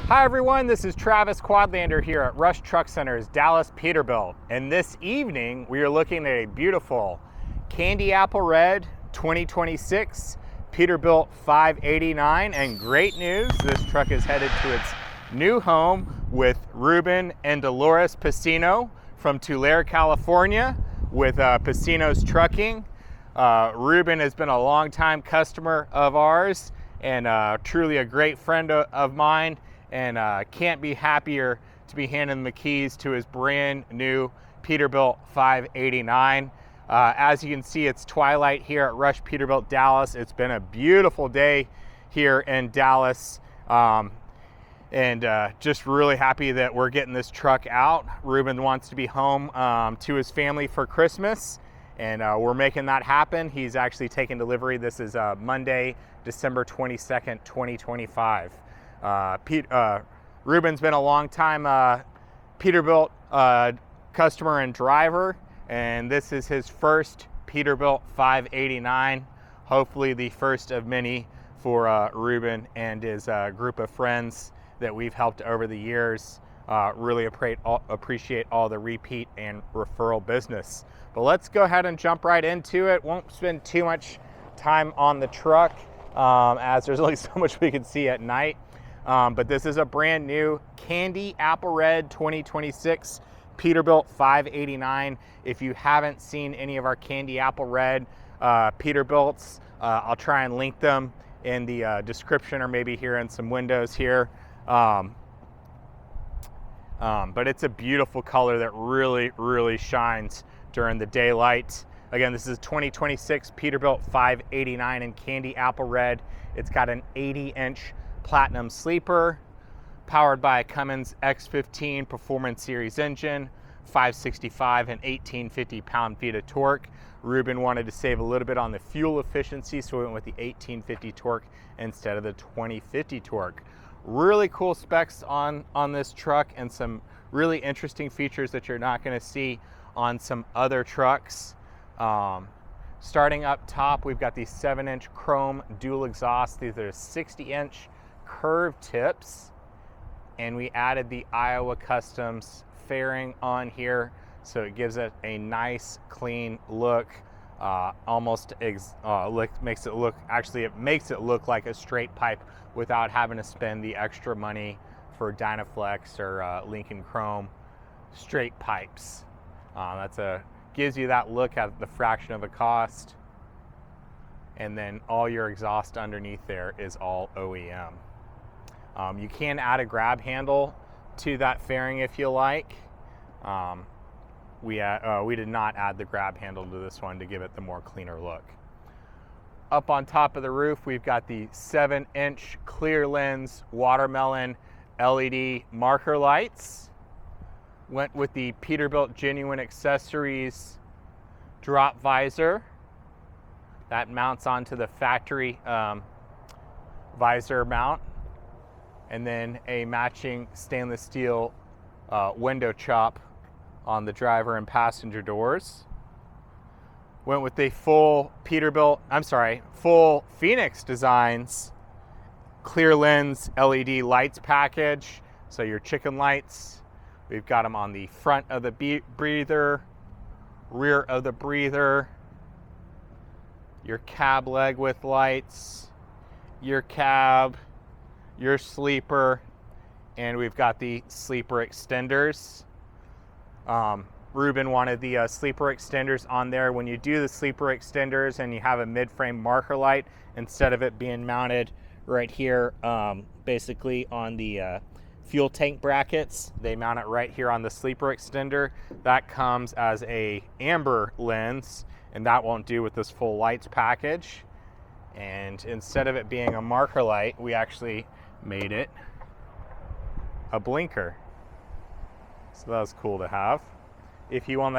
Hi everyone, this is Travis Quadlander here at Rush Truck Center's Dallas Peterbilt. And this evening we are looking at a beautiful candy apple red 2026 Peterbilt 589. And great news, this truck is headed to its new home with Ruben and Dolores Piceno from Tulare, California with Piceno's Trucking. Ruben has been a longtime customer of ours and truly a great friend of mine, and can't be happier to be handing the keys to his brand new Peterbilt 589. As you can see, it's twilight here at Rush Peterbilt Dallas. It's been a beautiful day here in Dallas, and just really happy that we're getting this truck out. Ruben wants to be home to his family for Christmas, and we're making that happen. He's actually taking delivery. This is Monday, December 22nd, 2025. Ruben's been a long time Peterbilt customer and driver, and this is his first Peterbilt 589. Hopefully the first of many for Ruben and his group of friends that we've helped over the years. Really appreciate all the repeat and referral business. But let's go ahead and jump right into it. Won't spend too much time on the truck as there's only so much we can see at night. But this is a brand new candy apple red 2026 Peterbilt 589. If you haven't seen any of our candy apple red Peterbilts, I'll try and link them in the description or maybe here in some windows here. But it's a beautiful color that really shines during the daylight. Again, this is 2026 Peterbilt 589 in candy apple red. It's got an 80-inch platinum sleeper, powered by a Cummins X15 Performance Series engine, 565 and 1850 pound-feet of torque. Ruben wanted to save a little bit on the fuel efficiency, so we went with the 1850 torque instead of the 2050 torque. Really cool specs on this truck, and some really interesting features that you're not going to see on some other trucks. Starting up top, we've got these 7-inch chrome dual exhaust. These are 60-inch curved tips, and we added the Iowa Customs fairing on here, so it gives it a nice clean look. Makes it look like a straight pipe without having to spend the extra money for Dynaflex or Lincoln Chrome straight pipes. Gives you that look at the fraction of a cost, and then all your exhaust underneath there is all OEM. You can add a grab handle to that fairing if you like. We did not add the grab handle to this one to give it the more cleaner look. Up on top of the roof, we've got the 7-inch clear lens watermelon LED marker lights. Went with the Peterbilt Genuine Accessories drop visor. That mounts onto the factory visor mount. And then a matching stainless steel window chop on the driver and passenger doors. Went with a full Phoenix Designs clear lens LED lights package. So your chicken lights, we've got them on the front of the breather, rear of the breather, your cab leg width lights, your cab, your sleeper, and we've got the sleeper extenders. Ruben wanted the sleeper extenders on there. When you do the sleeper extenders and you have a mid-frame marker light, instead of it being mounted right here, basically on the fuel tank brackets, they mount it right here on the sleeper extender. That comes as a amber lens, and that won't do with this full lights package. And instead of it being a marker light, we actually made it a blinker. So that was cool to have. If you want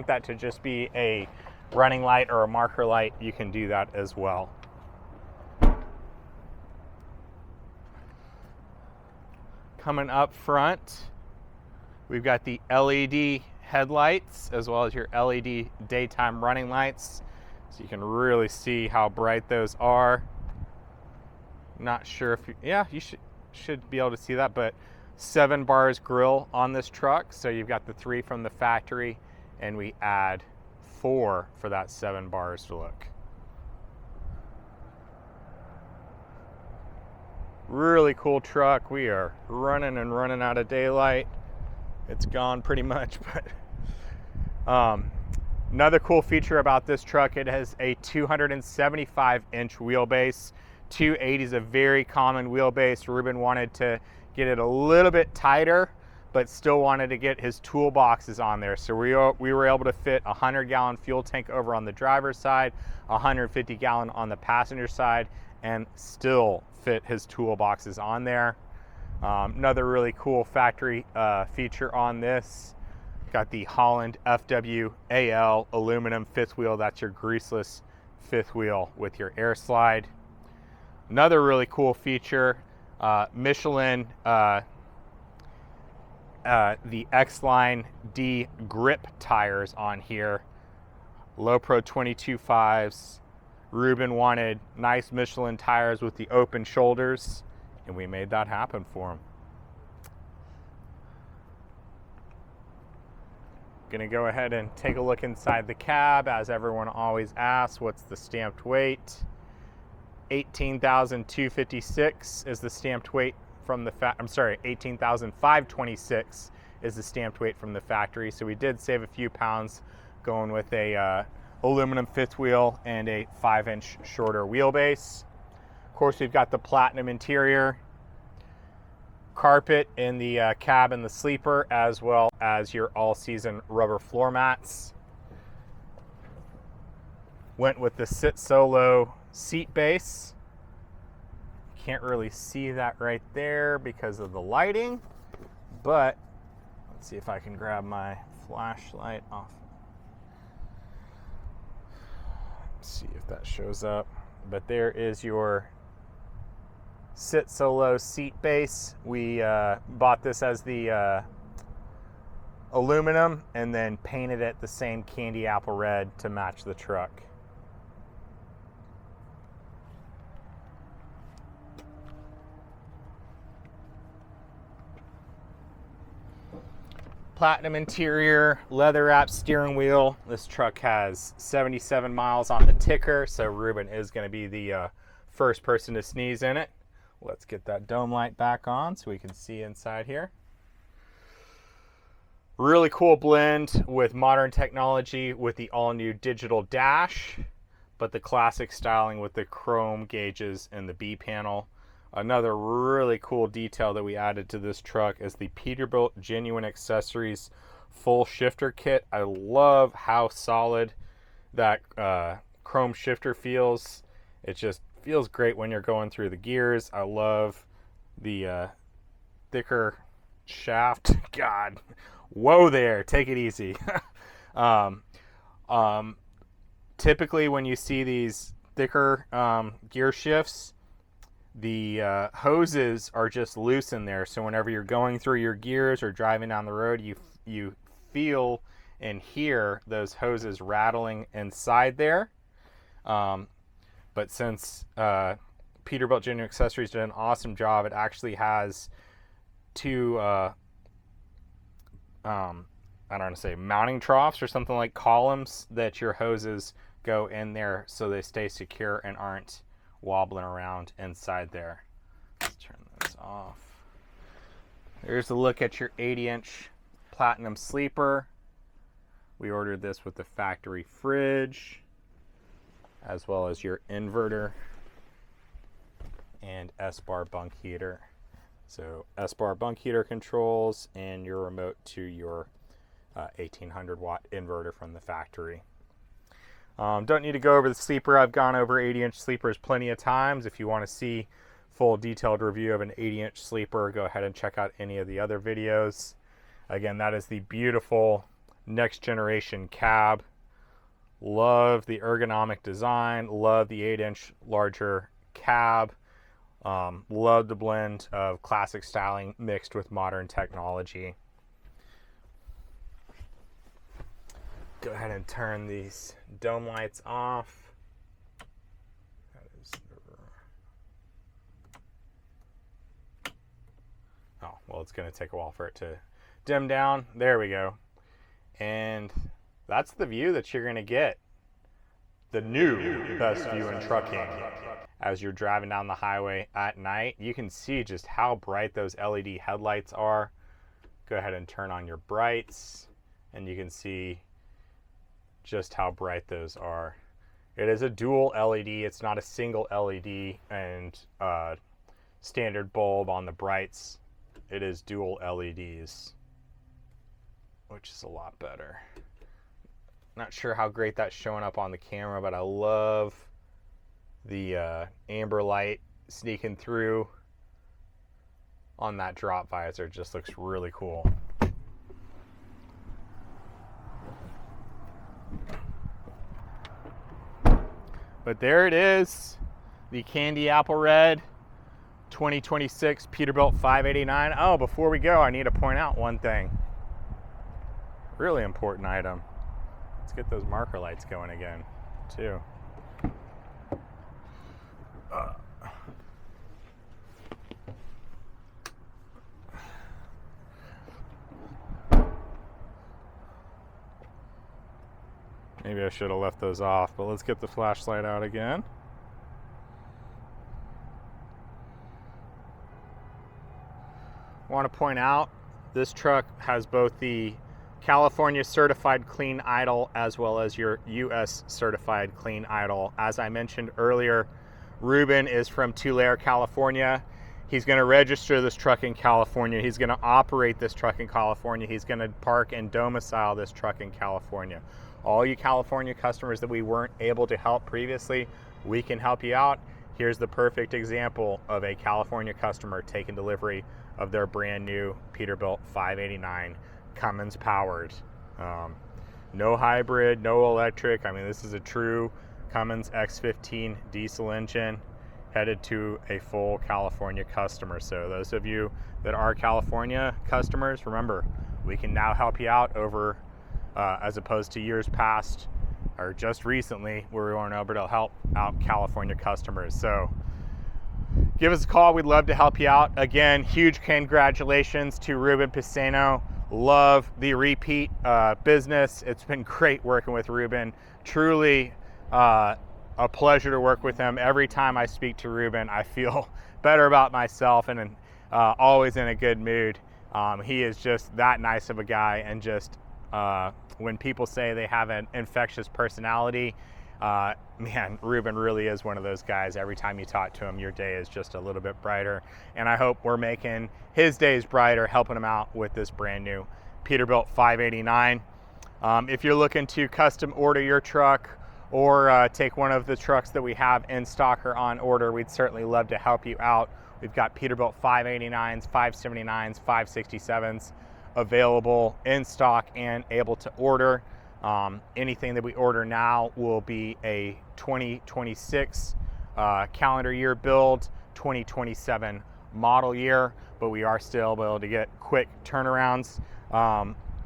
that to just be a running light or a marker light, you can do that as well. Coming up front, we've got the LED headlights as well as your LED daytime running lights, so you can really see how bright those are. Not sure if you should be able to see that, but 7 bars grill on this truck. So you've got the 3 from the factory, and we add 4 for that 7 bars look. Really cool truck. We are running and running out of daylight. It's gone pretty much, but another cool feature about this truck, it has a 275-inch wheelbase. 280 is a very common wheelbase. Ruben wanted to get it a little bit tighter, but still wanted to get his toolboxes on there. So we were able to fit a 100-gallon fuel tank over on the driver's side, 150-gallon on the passenger side, and still fit his toolboxes on there. Another really cool factory feature on this, got the Holland FWAL aluminum fifth wheel. That's your greaseless fifth wheel with your air slide. Another really cool feature, Michelin, the X-Line D grip tires on here. Low Pro 22.5s. Ruben wanted nice Michelin tires with the open shoulders, and we made that happen for him. Gonna go ahead and take a look inside the cab. As everyone always asks, what's the stamped weight? 18,256 is the stamped weight from the 18,526 is the stamped weight from the factory. So we did save a few pounds going with a aluminum fifth wheel and a 5-inch shorter wheelbase. Of course, we've got the platinum interior, carpet in the cab and the sleeper, as well as your all-season rubber floor mats. Went with the Sit Solo seat base. Can't really see that right there because of the lighting, but let's see if I can grab my flashlight off. See if that shows up. But there is your Sit Solo seat base. We bought this as the aluminum and then painted it the same candy apple red to match the truck. Platinum interior, leather wrapped steering wheel. This truck has 77 miles on the ticker, so Ruben is going to be the first person to sneeze in it. Let's get that dome light back on so we can see inside here. Really cool blend with modern technology with the all-new digital dash, but the classic styling with the chrome gauges and the B panel. Another really cool detail that we added to this truck is the Peterbilt Genuine Accessories full shifter kit. I love how solid that chrome shifter feels. It just feels great when you're going through the gears. I love the thicker shaft. God, whoa there, take it easy. Typically when you see these thicker gear shifts, the hoses are just loose in there, so whenever you're going through your gears or driving down the road, you feel and hear those hoses rattling inside there. But since Peterbilt Genuine Accessories did an awesome job, it actually has 2 I don't want to say mounting troughs or something like columns that your hoses go in there so they stay secure and aren't wobbling around inside there. Let's turn this off. There's a look at your 80-inch platinum sleeper. We ordered this with the factory fridge, as well as your inverter and ESPAR bunk heater. So ESPAR bunk heater controls and your remote to your 1800 watt inverter from the factory. Don't need to go over the sleeper. I've gone over 80-inch sleepers plenty of times. If you want to see full detailed review of an 80-inch sleeper, go ahead and check out any of the other videos. Again, that is the beautiful next generation cab. Love the ergonomic design. Love the 8-inch larger cab. Love the blend of classic styling mixed with modern technology. Go ahead and turn these dome lights off. That is Oh, well, it's going to take a while for it to dim down. There we go. And that's the view that you're going to get. The new best view in trucking. As you're driving down the highway at night, you can see just how bright those LED headlights are. Go ahead and turn on your brights, and you can see just how bright those are. It is a dual LED. It's not a single LED and standard bulb on the brights. It is dual LEDs, which is a lot better. Not sure how great that's showing up on the camera, but I love the amber light sneaking through on that drop visor. It just looks really cool. But there it is, the candy apple red 2026 Peterbilt 589. Oh, before we go, I need to point out one thing. Really important item. Let's get those marker lights going again, too. Maybe I should have left those off, but let's get the flashlight out again. I want to point out this truck has both the California certified clean idle as well as your US certified clean idle. As I mentioned earlier, Ruben is from Tulare, California. He's going to register this truck in California. He's going to operate this truck in California. He's going to park and domicile this truck in California. All you California customers that we weren't able to help previously, we can help you out. Here's the perfect example of a California customer taking delivery of their brand new Peterbilt 589 Cummins powered. No hybrid, no electric. I mean, this is a true Cummins X15 diesel engine headed to a full California customer. So those of you that are California customers, remember, we can now help you out over as opposed to years past or just recently where we weren't able to help out California customers. So give us a call. We'd love to help you out. Again, huge congratulations to Ruben Piceno. Love the repeat business. It's been great working with Ruben. Truly a pleasure to work with him. Every time I speak to Ruben, I feel better about myself and always in a good mood. He is just that nice of a guy, and just when people say they have an infectious personality, man, Ruben really is one of those guys. Every time you talk to him, your day is just a little bit brighter. And I hope we're making his days brighter, helping him out with this brand new Peterbilt 589. If you're looking to custom order your truck or take one of the trucks that we have in stock or on order, we'd certainly love to help you out. We've got Peterbilt 589s, 579s, 567s available in stock and able to order. Anything that we order now will be a 2026 calendar year build, 2027 model year, but we are still able to get quick turnarounds.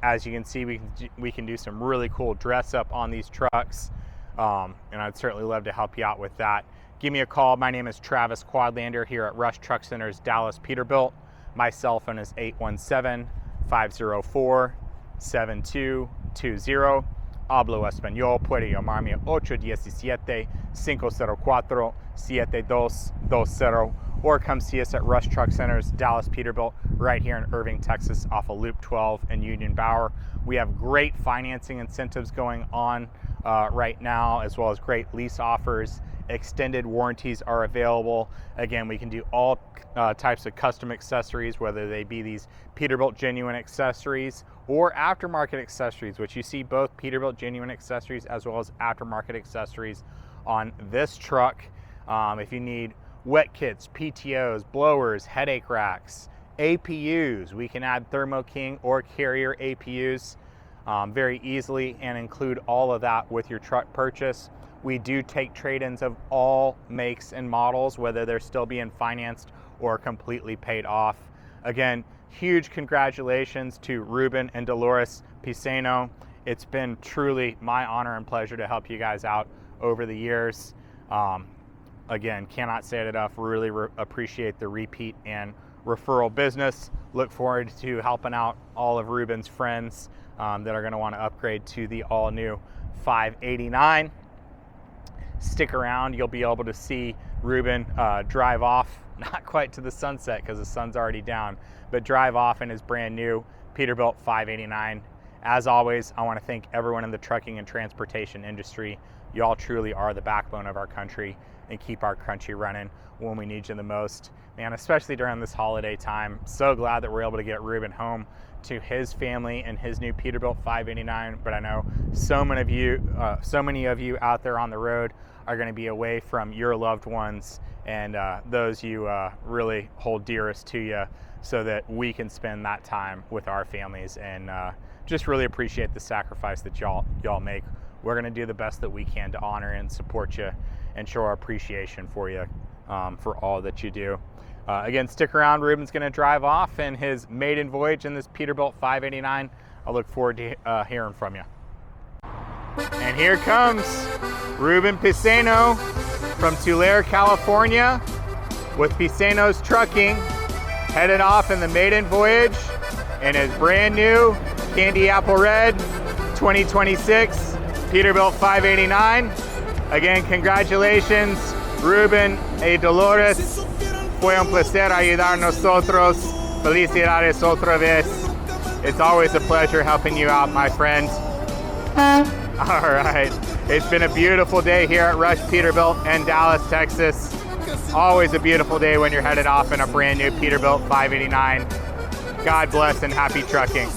As you can see, we can do some really cool dress up on these trucks, and I'd certainly love to help you out with that. Give me a call. My name is Travis Quadlander here at Rush Truck Center's Dallas Peterbilt. My cell phone is 817-504-7220. Hablo Español. Puede llamarme 817-504-7220, or come see us at Rush Truck Center's Dallas Peterbilt right here in Irving, Texas, off of Loop 12 and Union Bower. We have great financing incentives going on right now, as well as great lease offers. Extended warranties are available. Again, we can do all types of custom accessories, whether they be these Peterbilt genuine accessories or aftermarket accessories, which you see both Peterbilt genuine accessories as well as aftermarket accessories on this truck. If you need wet kits, PTOs, blowers, headache racks, APUs, we can add Thermo King or Carrier APUs very easily and include all of that with your truck purchase. We do take trade-ins of all makes and models, whether they're still being financed or completely paid off. Again, huge congratulations to Ruben and Dolores Piceno. It's been truly my honor and pleasure to help you guys out over the years. Again, cannot say it enough. Really appreciate the repeat and referral business. Look forward to helping out all of Ruben's friends that are going to want to upgrade to the all-new 589. Stick around, you'll be able to see Ruben drive off, not quite to the sunset because the sun's already down, but drive off in his brand new Peterbilt 589. As always, I want to thank everyone in the trucking and transportation industry. Y'all truly are the backbone of our country and keep our country running when we need you the most. Man, especially during this holiday time, so glad that we're able to get Ruben home to his family and his new Peterbilt 589. But I know so many of you out there on the road are going to be away from your loved ones and those you really hold dearest to you, so that we can spend that time with our families, and just really appreciate the sacrifice that y'all make. We're going to do the best that we can to honor and support you and show our appreciation for you for all that you do. Again, stick around. Ruben's going to drive off in his maiden voyage in this Peterbilt 589. I look forward to hearing from you. And here comes Ruben Piceno from Tulare, California, with Piceno's Trucking, headed off in the maiden voyage in his brand new Candy Apple Red 2026 Peterbilt 589. Again, congratulations, Ruben y Dolores. Fue un placer ayudar a nosotros. Felicidades otra vez. It's always a pleasure helping you out, my friend. All right. It's been a beautiful day here at Rush Peterbilt in Dallas, Texas. Always a beautiful day when you're headed off in a brand new Peterbilt 589. God bless and happy trucking.